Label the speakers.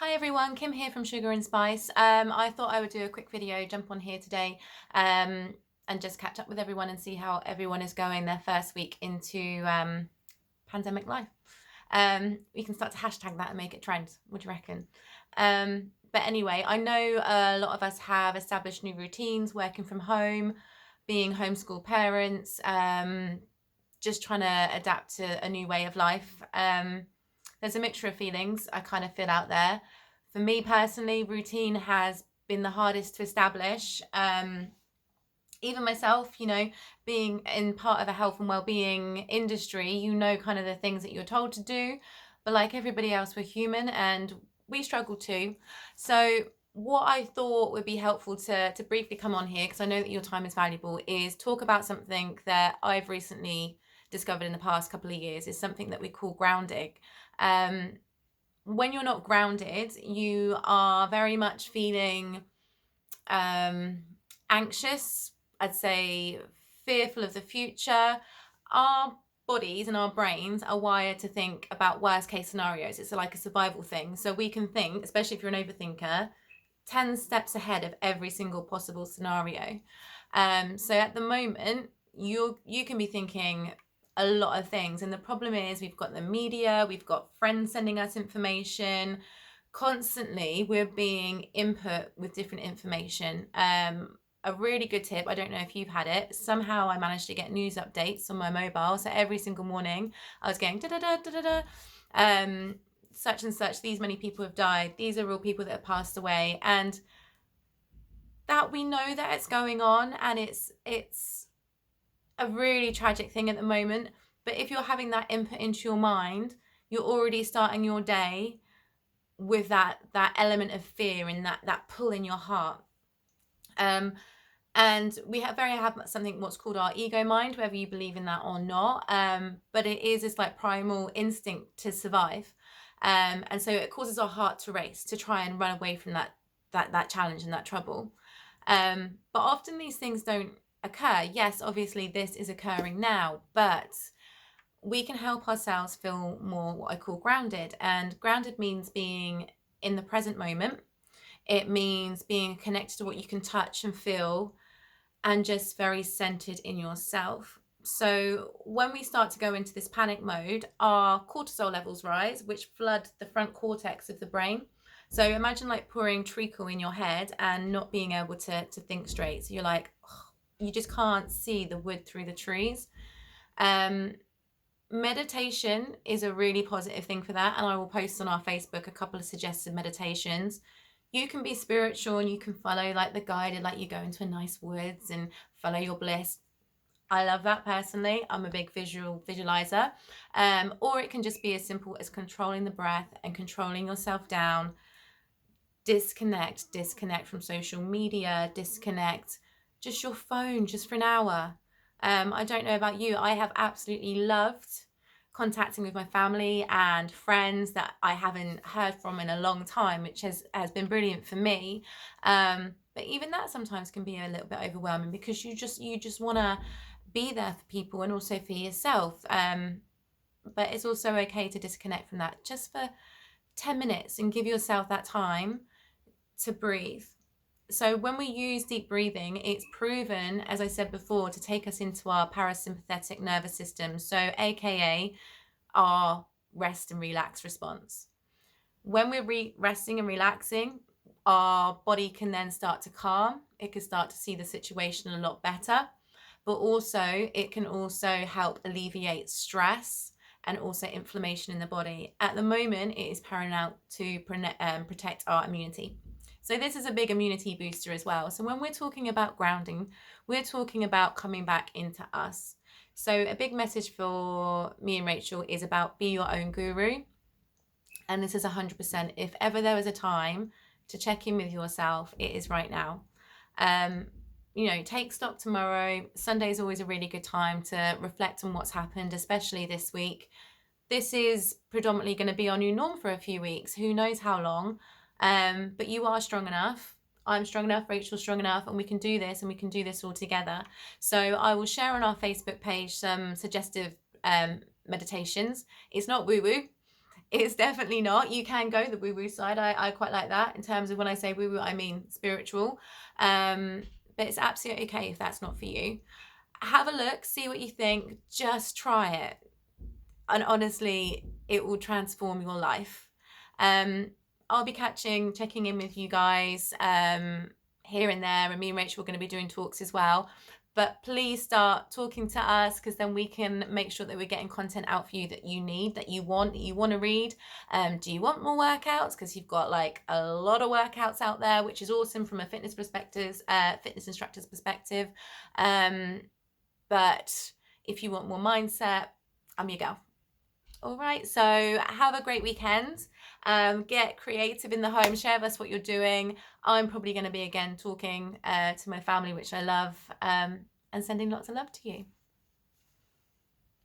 Speaker 1: Hi everyone, Kim here from Sugar and Spice. I thought I would do a quick video, jump on here today, and just catch up with everyone and see how everyone is going their first week into pandemic life. We can start to hashtag that and make it trend. What do you reckon? But anyway, I know a lot of us have established new routines, working from home, being homeschool parents, just trying to adapt to a new way of life. There's a mixture of feelings I kind of feel out there. For me personally, routine has been the hardest to establish. Even myself, being in part of a health and well-being industry, kind of the things that you're told to do, but like everybody else, we're human and we struggle too. So what I thought would be helpful to briefly come on here, because I know that your time is valuable, is talk about something that I've recently discovered in the past couple of years, is something that we call grounding. When you're not grounded, you are very much feeling anxious, I'd say fearful of the future. Our bodies and our brains are wired to think about worst case scenarios. It's like a survival thing. So we can think, especially if you're an overthinker, 10 steps ahead of every single possible scenario. So at the moment, you can be thinking a lot of things, and the problem is we've got the media, we've got friends sending us information constantly. We're being input with different information. A really good tip, I don't know if you've had it, somehow I managed to get news updates on my mobile, so every single morning I was getting da da da da da da, such and such, these many people have died, these are real people that have passed away, and that we know that it's going on, and it's a really tragic thing at the moment. But if you're having that input into your mind, you're already starting your day with that element of fear and that pull in your heart. And we have something what's called our ego mind, whether you believe in that or not. But it is this like primal instinct to survive. And so it causes our heart to race, to try and run away from that challenge and that trouble. But often these things don't occur. Yes, obviously this is occurring now, but we can help ourselves feel more what I call grounded. And grounded means being in the present moment. It means being connected to what you can touch and feel, and just very centered in yourself. So when we start to go into this panic mode, our cortisol levels rise, which flood the front cortex of the brain. So imagine like pouring treacle in your head and not being able to think straight. So you're like, you just can't see the wood through the trees. Meditation is a really positive thing for that, and I will post on our Facebook a couple of suggested meditations. You can be spiritual and you can follow like the guided, like you go into a nice woods and follow your bliss. I love that personally. I'm a big visualizer. Or it can just be as simple as controlling the breath and controlling yourself down. Disconnect from social media, disconnect just your phone just for an hour. I don't know about you, I have absolutely loved contacting with my family and friends that I haven't heard from in a long time, which has been brilliant for me. But even that sometimes can be a little bit overwhelming, because you just want to be there for people and also for yourself. But it's also okay to disconnect from that just for 10 minutes and give yourself that time to breathe. So when we use deep breathing, it's proven, as I said before, to take us into our parasympathetic nervous system, so aka our rest and relax response. When we're resting and relaxing, our body can then start to calm. It can start to see the situation a lot better, but also it can also help alleviate stress and also inflammation in the body. At the moment, it is paramount to protect our immunity. So this is a big immunity booster as well. So when we're talking about grounding, we're talking about coming back into us. So a big message for me and Rachel is about be your own guru. And this is 100%. If ever there was a time to check in with yourself, it is right now. Take stock tomorrow. Sunday is always a really good time to reflect on what's happened, especially this week. This is predominantly going to be our new norm for a few weeks. Who knows how long? But you are strong enough. I'm strong enough. Rachel's strong enough, and we can do this, and we can do this all together. So I will share on our Facebook page some suggestive meditations. It's not woo-woo. It's definitely not. You can go the woo-woo side. I quite like that. In terms of when I say woo-woo, I mean spiritual. But it's absolutely okay if that's not for you. Have a look, see what you think. Just try it. And honestly, it will transform your life. Um, I'll be checking in with you guys here and there, and me and Rachel are going to be doing talks as well. But please start talking to us, because then we can make sure that we're getting content out for you that you need, that you want to read. Do you want more workouts? Because you've got like a lot of workouts out there, which is awesome from a fitness instructor's perspective. But if you want more mindset, I'm your girl. All right, so have a great weekend. Get creative in the home. Share with us what you're doing. I'm probably going to be again talking to my family, which I love, and sending lots of love to you.